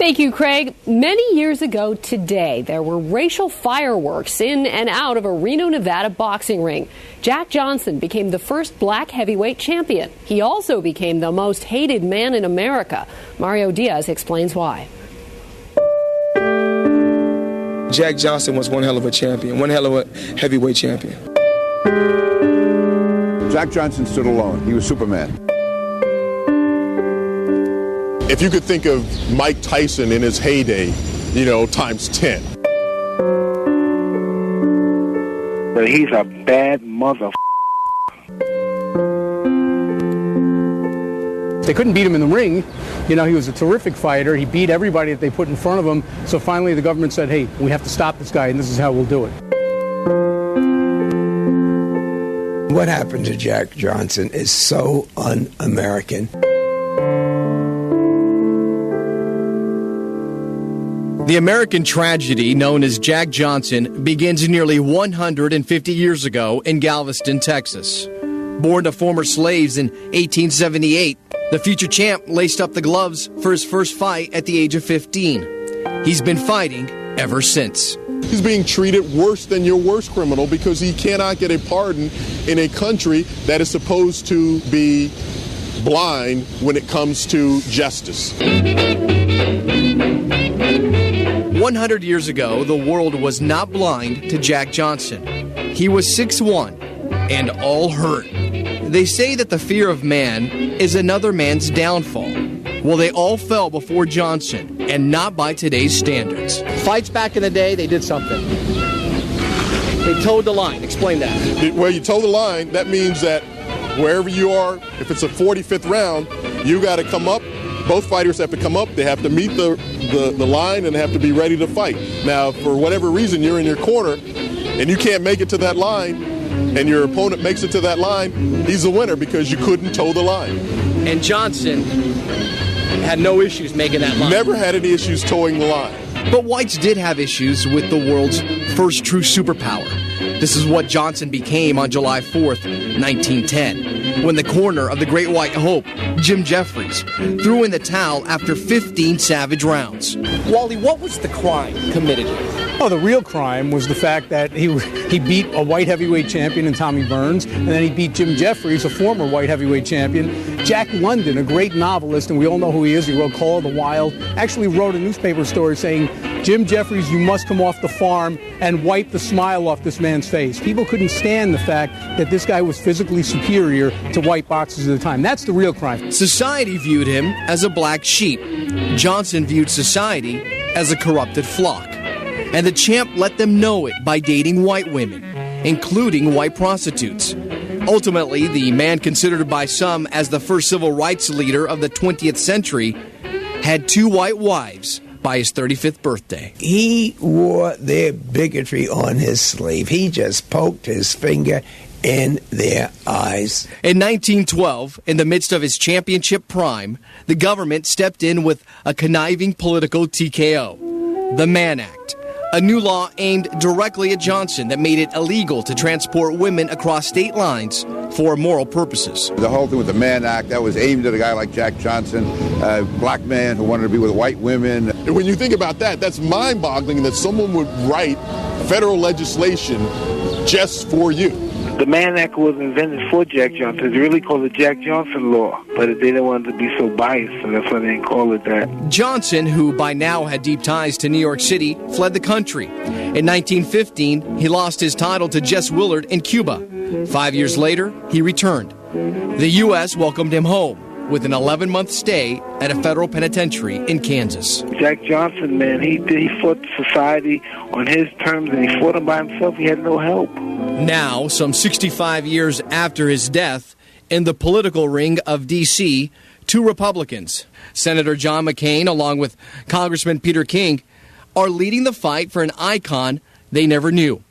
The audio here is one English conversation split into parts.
Thank you, Craig. Many years ago today, there were racial fireworks in and out of a Reno, Nevada boxing ring. Jack Johnson became the first black heavyweight champion. He also became the most hated man in America. Mario Diaz explains why. Jack Johnson was one hell of a champion, one hell of a heavyweight champion. Jack Johnson stood alone. He was Superman. If you could think of Mike Tyson in his heyday, times 10. But he's a bad mother. They couldn't beat him in the ring. He was a terrific fighter. He beat everybody that they put in front of him. So finally the government said, hey, we have to stop this guy, and this is how we'll do it. What happened to Jack Johnson is so un-American. The American tragedy known as Jack Johnson begins nearly 150 years ago in Galveston, Texas. Born to former slaves in 1878, the future champ laced up the gloves for his first fight at the age of 15. He's been fighting ever since. He's being treated worse than your worst criminal because he cannot get a pardon in a country that is supposed to be blind when it comes to justice. 100 years ago, the world was not blind to Jack Johnson. He was 6'1" and all hurt. They say that the fear of man is another man's downfall. Well, they all fell before Johnson, and not by today's standards. Fights back in the day, they did something. They towed the line. Explain that. Well, you toe the line, that means that wherever you are, if it's a 45th round, you got to come up. Both fighters have to come up. They have to meet the line and have to be ready to fight. Now, for whatever reason, you're in your corner and you can't make it to that line, and your opponent makes it to that line, he's the winner because you couldn't toe the line. And Johnson had no issues making that line. Never had any issues towing the line. But whites did have issues with the world's first true superpower. This is what Johnson became on July 4th, 1910, when the corner of the Great White Hope, Jim Jeffries, threw in the towel after 15 savage rounds. Wally, what was the crime committed here? Oh, the real crime was the fact that he beat a white heavyweight champion in Tommy Burns, and then he beat Jim Jeffries, a former white heavyweight champion. Jack London, a great novelist, and we all know who he is, he wrote Call of the Wild, actually wrote a newspaper story saying, Jim Jeffries, you must come off the farm and wipe the smile off this man's face. People couldn't stand the fact that this guy was physically superior to white boxers at the time. That's the real crime. Society viewed him as a black sheep. Johnson viewed society as a corrupted flock. And the champ let them know it by dating white women, including white prostitutes. Ultimately, the man considered by some as the first civil rights leader of the 20th century had 2 white wives by his 35th birthday. He wore their bigotry on his sleeve. He just poked his finger in their eyes. In 1912, in the midst of his championship prime, the government stepped in with a conniving political TKO, the Mann Act, a new law aimed directly at Johnson that made it illegal to transport women across state lines for immoral purposes. The whole thing with the Mann Act, that was aimed at a guy like Jack Johnson, a black man who wanted to be with white women. And when you think about that, that's mind-boggling that someone would write federal legislation just for you. The Mann Act was invented for Jack Johnson. It's really called the Jack Johnson Law, but they didn't want it to be so biased, so that's why they didn't call it that. Johnson, who by now had deep ties to New York City, fled the country. In 1915, he lost his title to Jess Willard in Cuba. 5 years later, he returned. The U.S. welcomed him home with an 11-month stay at a federal penitentiary in Kansas. Jack Johnson, man, he fought society on his terms, and he fought him by himself. He had no help. Now, some 65 years after his death, in the political ring of D.C., 2 Republicans, Senator John McCain along with Congressman Peter King, are leading the fight for an icon they never knew.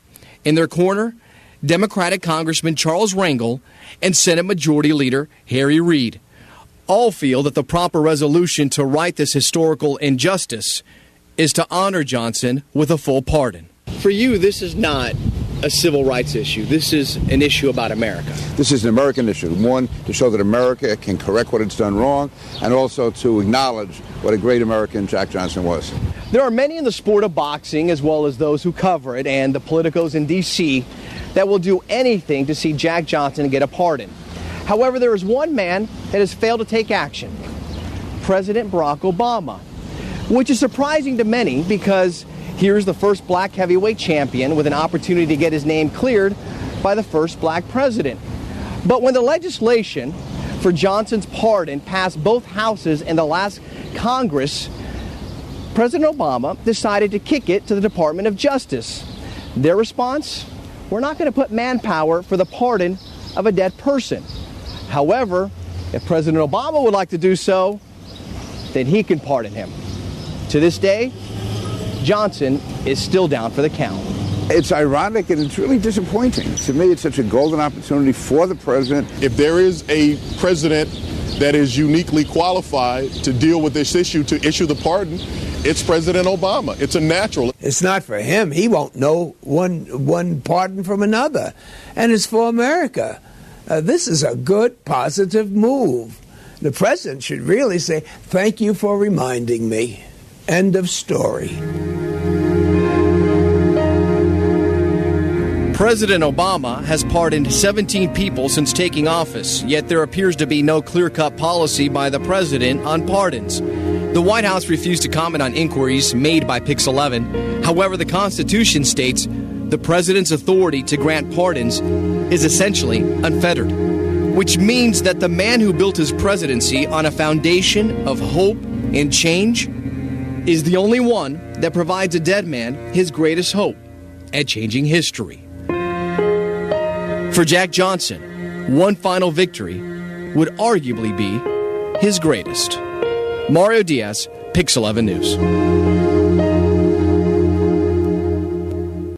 In their corner, Democratic Congressman Charles Rangel and Senate Majority Leader Harry Reid. All feel that the proper resolution to right this historical injustice is to honor Johnson with a full pardon. For you, this is not a civil rights issue. This is an issue about America. This is an American issue. One, to show that America can correct what it's done wrong, and also to acknowledge what a great American Jack Johnson was. There are many in the sport of boxing, as well as those who cover it, and the politicos in D.C. that will do anything to see Jack Johnson get a pardon. However, there is one man that has failed to take action: President Barack Obama, which is surprising to many because here's the first black heavyweight champion with an opportunity to get his name cleared by the first black president. But when the legislation for Johnson's pardon passed both houses in the last Congress, President Obama decided to kick it to the Department of Justice. Their response: we're not going to put manpower for the pardon of a dead person. However, if President Obama would like to do so, then he can pardon him. To this day, Johnson is still down for the count. It's ironic and it's really disappointing. To me, it's such a golden opportunity for the president. If there is a president that is uniquely qualified to deal with this issue, to issue the pardon, it's President Obama. It's a natural. It's not for him. He won't know one pardon from another. And it's for America. This is a good, positive move. The president should really say, thank you for reminding me. End of story. President Obama has pardoned 17 people since taking office, yet there appears to be no clear-cut policy by the president on pardons. The White House refused to comment on inquiries made by Pix 11. However, the Constitution states the president's authority to grant pardons is essentially unfettered, which means that the man who built his presidency on a foundation of hope and change is the only one that provides a dead man his greatest hope at changing history. For Jack Johnson, one final victory would arguably be his greatest. Mario Diaz, Pix 11 News.